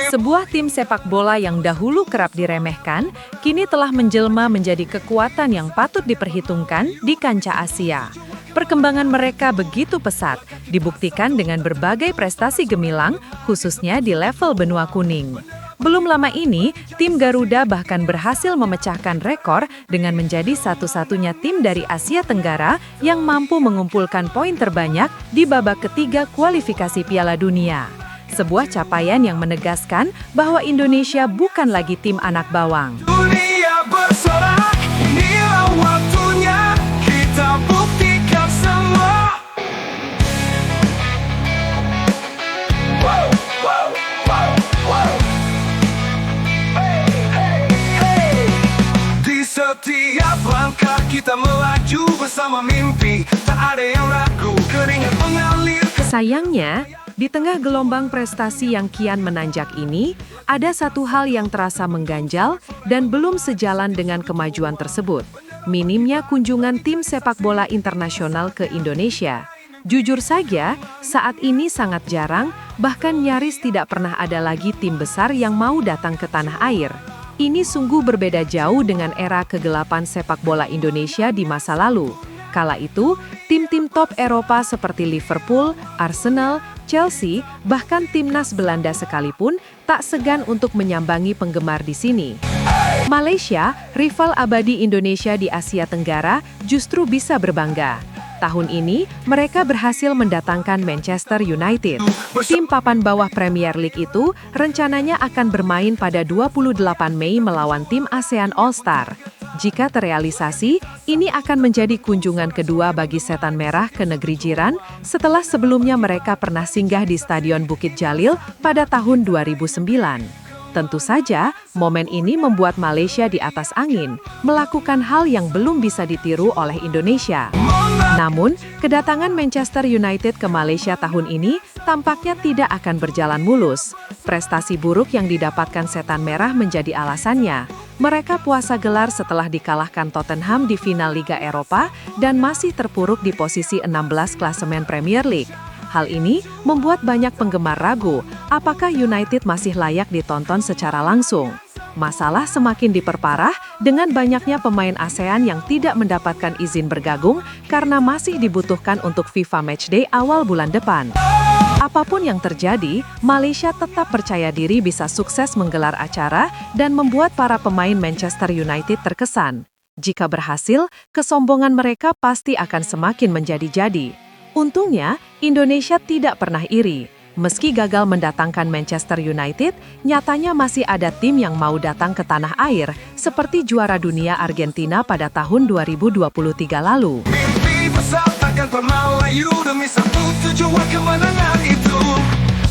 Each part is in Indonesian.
Sebuah tim sepak bola yang dahulu kerap diremehkan, kini telah menjelma menjadi kekuatan yang patut diperhitungkan di kancah Asia. Perkembangan mereka begitu pesat, dibuktikan dengan berbagai prestasi gemilang, khususnya di level benua kuning. Belum lama ini, tim Garuda bahkan berhasil memecahkan rekor dengan menjadi satu-satunya tim dari Asia Tenggara yang mampu mengumpulkan poin terbanyak di babak ketiga kualifikasi Piala Dunia. Sebuah capaian yang menegaskan bahwa Indonesia bukan lagi tim anak bawang. Dunia bersorak, inilah waktunya kita buktikan semua. Wow, wow, wow, wow. Hey, hey, hey. Di setiap langkah kita melaju bersama mimpi, tak ada yang ragu, keringat mengalir. Sayangnya, di tengah gelombang prestasi yang kian menanjak ini, ada satu hal yang terasa mengganjal dan belum sejalan dengan kemajuan tersebut. Minimnya kunjungan tim sepak bola internasional ke Indonesia. Jujur saja, saat ini sangat jarang, bahkan nyaris tidak pernah ada lagi tim besar yang mau datang ke tanah air. Ini sungguh berbeda jauh dengan era kegelapan sepak bola Indonesia di masa lalu. Kala itu, tim-tim top Eropa seperti Liverpool, Arsenal, Chelsea, bahkan timnas Belanda sekalipun tak segan untuk menyambangi penggemar di sini. Malaysia, rival abadi Indonesia di Asia Tenggara, justru bisa berbangga. Tahun ini, mereka berhasil mendatangkan Manchester United. Tim papan bawah Premier League itu rencananya akan bermain pada 28 Mei melawan tim ASEAN All-Star. Jika terrealisasi, ini akan menjadi kunjungan kedua bagi Setan Merah ke negeri jiran setelah sebelumnya mereka pernah singgah di Stadion Bukit Jalil pada tahun 2009. Tentu saja, momen ini membuat Malaysia di atas angin, melakukan hal yang belum bisa ditiru oleh Indonesia. Namun, kedatangan Manchester United ke Malaysia tahun ini tampaknya tidak akan berjalan mulus. Prestasi buruk yang didapatkan Setan Merah menjadi alasannya. Mereka puasa gelar setelah dikalahkan Tottenham di final Liga Eropa dan masih terpuruk di posisi 16 klasemen Premier League. Hal ini membuat banyak penggemar ragu, apakah United masih layak ditonton secara langsung. Masalah semakin diperparah dengan banyaknya pemain ASEAN yang tidak mendapatkan izin bergabung karena masih dibutuhkan untuk FIFA Matchday awal bulan depan. Apapun yang terjadi, Malaysia tetap percaya diri bisa sukses menggelar acara dan membuat para pemain Manchester United terkesan. Jika berhasil, kesombongan mereka pasti akan semakin menjadi-jadi. Untungnya, Indonesia tidak pernah iri. Meski gagal mendatangkan Manchester United, nyatanya masih ada tim yang mau datang ke tanah air, seperti juara dunia Argentina pada tahun 2023 lalu. Mimpi besar takkan pernah layu demi satu tujuan kemenangan itu.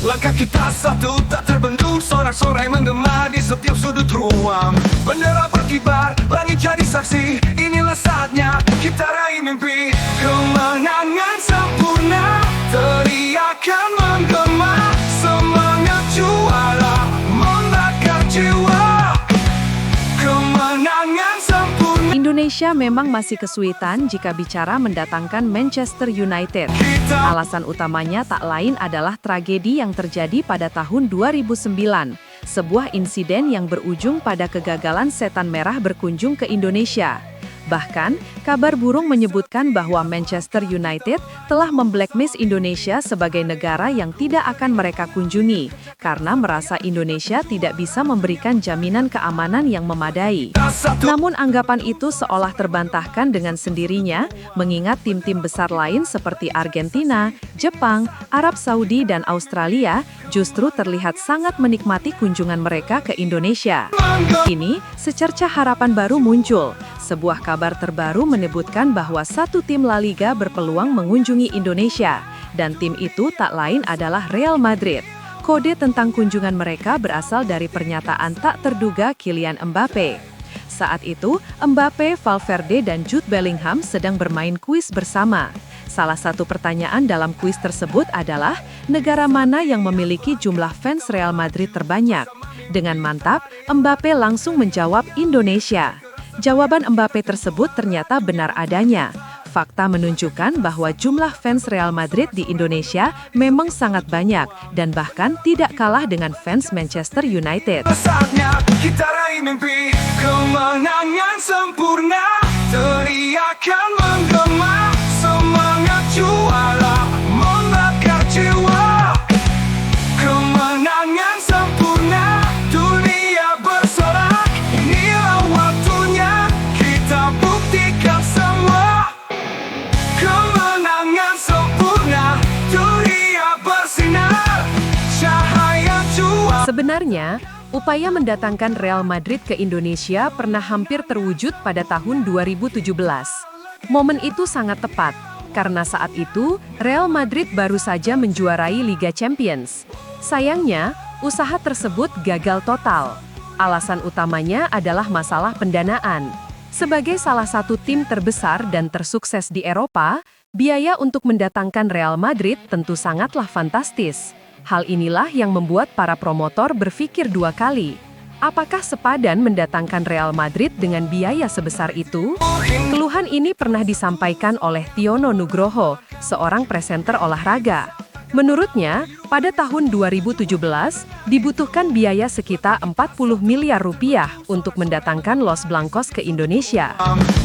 Langkah kita satu tak terbendung, sorak-sorai menggema di setiap sudut ruang. Bendera berkibar, langit jadi saksi, inilah saatnya kita raih mimpi. Kemenangan sempurna, teriakan menggema, semangat juara membakar jiwa. Kemenangan sempurna. Indonesia memang masih kesulitan jika bicara mendatangkan Manchester United. Alasan utamanya tak lain adalah tragedi yang terjadi pada tahun 2009. Sebuah insiden yang berujung pada kegagalan Setan Merah berkunjung ke Indonesia. Bahkan, kabar burung menyebutkan bahwa Manchester United telah memblacklist Indonesia sebagai negara yang tidak akan mereka kunjungi, karena merasa Indonesia tidak bisa memberikan jaminan keamanan yang memadai. Namun anggapan itu seolah terbantahkan dengan sendirinya, mengingat tim-tim besar lain seperti Argentina, Jepang, Arab Saudi, dan Australia justru terlihat sangat menikmati kunjungan mereka ke Indonesia. Kini, secercah harapan baru muncul. Sebuah kabar terbaru menyebutkan bahwa satu tim La Liga berpeluang mengunjungi Indonesia, dan tim itu tak lain adalah Real Madrid. Kode tentang kunjungan mereka berasal dari pernyataan tak terduga Kylian Mbappe. Saat itu, Mbappe, Valverde, dan Jude Bellingham sedang bermain kuis bersama. Salah satu pertanyaan dalam kuis tersebut adalah, negara mana yang memiliki jumlah fans Real Madrid terbanyak? Dengan mantap, Mbappe langsung menjawab Indonesia. Jawaban Mbappe tersebut ternyata benar adanya. Fakta menunjukkan bahwa jumlah fans Real Madrid di Indonesia memang sangat banyak dan bahkan tidak kalah dengan fans Manchester United. Saatnya kita raih mimpi kemenangan sempurna, teriakan menggema, semangat juara membakar jiwa. Kemenangan sempurna, dunia bersorak, inilah waktunya kita buktikan semua. Kemenangan sempurna, dunia bersinar, cahaya juara. Sebenarnya, upaya mendatangkan Real Madrid ke Indonesia pernah hampir terwujud pada tahun 2017. Momen itu sangat tepat, karena saat itu Real Madrid baru saja menjuarai Liga Champions. Sayangnya, usaha tersebut gagal total. Alasan utamanya adalah masalah pendanaan. Sebagai salah satu tim terbesar dan tersukses di Eropa, biaya untuk mendatangkan Real Madrid tentu sangatlah fantastis. Hal inilah yang membuat para promotor berpikir dua kali. Apakah sepadan mendatangkan Real Madrid dengan biaya sebesar itu? Keluhan ini pernah disampaikan oleh Tiono Nugroho, seorang presenter olahraga. Menurutnya, pada tahun 2017, dibutuhkan biaya sekitar 40 miliar rupiah untuk mendatangkan Los Blancos ke Indonesia.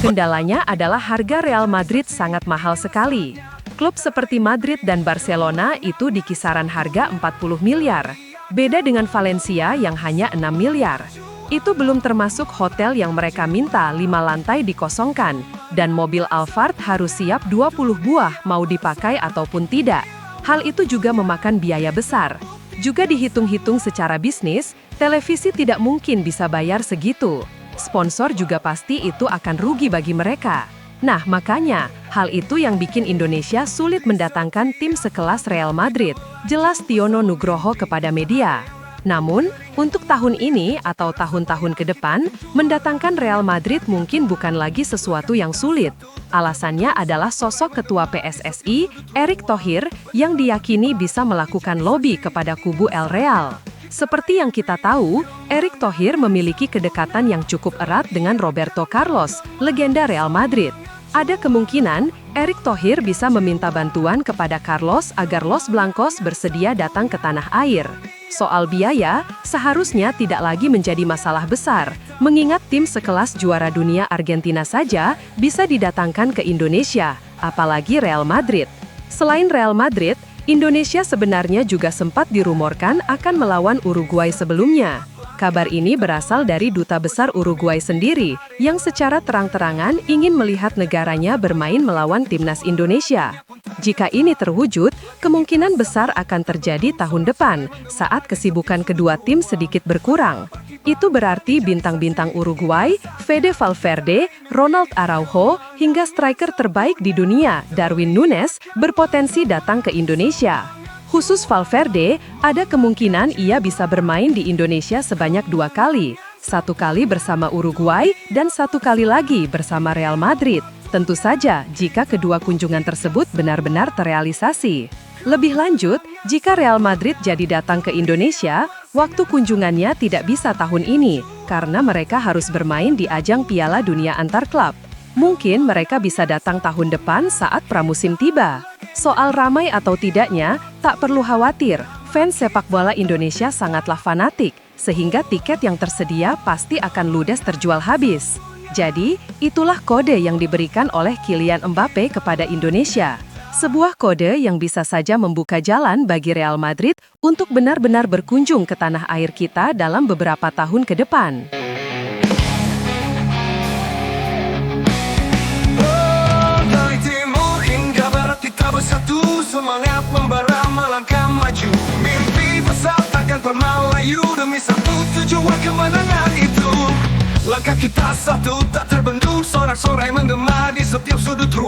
Kendalanya adalah harga Real Madrid sangat mahal sekali. Klub seperti Madrid dan Barcelona itu di kisaran harga 40 miliar. Beda dengan Valencia yang hanya 6 miliar. Itu belum termasuk hotel yang mereka minta 5 lantai dikosongkan, dan mobil Alphard harus siap 20 buah mau dipakai ataupun tidak. Hal itu juga memakan biaya besar. Juga dihitung-hitung secara bisnis, televisi tidak mungkin bisa bayar segitu. Sponsor juga pasti itu akan rugi bagi mereka. Nah, makanya, hal itu yang bikin Indonesia sulit mendatangkan tim sekelas Real Madrid, jelas Tiono Nugroho kepada media. Namun, untuk tahun ini atau tahun-tahun ke depan, mendatangkan Real Madrid mungkin bukan lagi sesuatu yang sulit. Alasannya adalah sosok ketua PSSI, Erick Thohir, yang diyakini bisa melakukan lobi kepada kubu El Real. Seperti yang kita tahu, Erick Thohir memiliki kedekatan yang cukup erat dengan Roberto Carlos, legenda Real Madrid. Ada kemungkinan Erick Thohir bisa meminta bantuan kepada Carlos agar Los Blancos bersedia datang ke tanah air. Soal biaya, seharusnya tidak lagi menjadi masalah besar, mengingat tim sekelas juara dunia Argentina saja bisa didatangkan ke Indonesia, apalagi Real Madrid. Selain Real Madrid, Indonesia sebenarnya juga sempat dirumorkan akan melawan Uruguay sebelumnya. Kabar ini berasal dari Duta Besar Uruguay sendiri, yang secara terang-terangan ingin melihat negaranya bermain melawan timnas Indonesia. Jika ini terwujud, kemungkinan besar akan terjadi tahun depan, saat kesibukan kedua tim sedikit berkurang. Itu berarti bintang-bintang Uruguay, Fede Valverde, Ronald Araujo, hingga striker terbaik di dunia, Darwin Núñez, berpotensi datang ke Indonesia. Khusus Valverde, ada kemungkinan ia bisa bermain di Indonesia sebanyak 2 kali. 1 kali bersama Uruguay dan 1 kali lagi bersama Real Madrid. Tentu saja jika kedua kunjungan tersebut benar-benar terrealisasi. Lebih lanjut, jika Real Madrid jadi datang ke Indonesia, waktu kunjungannya tidak bisa tahun ini, karena mereka harus bermain di ajang Piala Dunia Antar Klub. Mungkin mereka bisa datang tahun depan saat pramusim tiba. Soal ramai atau tidaknya, tak perlu khawatir, fans sepak bola Indonesia sangatlah fanatik, sehingga tiket yang tersedia pasti akan ludes terjual habis. Jadi, itulah kode yang diberikan oleh Kylian Mbappe kepada Indonesia. Sebuah kode yang bisa saja membuka jalan bagi Real Madrid untuk benar-benar berkunjung ke tanah air kita dalam beberapa tahun ke depan. Dari timur hingga barat kita bersatu, semangat membara melangkah maju. Mimpi besar takkan pernah layu, demi satu tujuan kemenangan itu. Langkah kita satu tak terbendung, sorak-sorai menggema di setiap sudut ruang.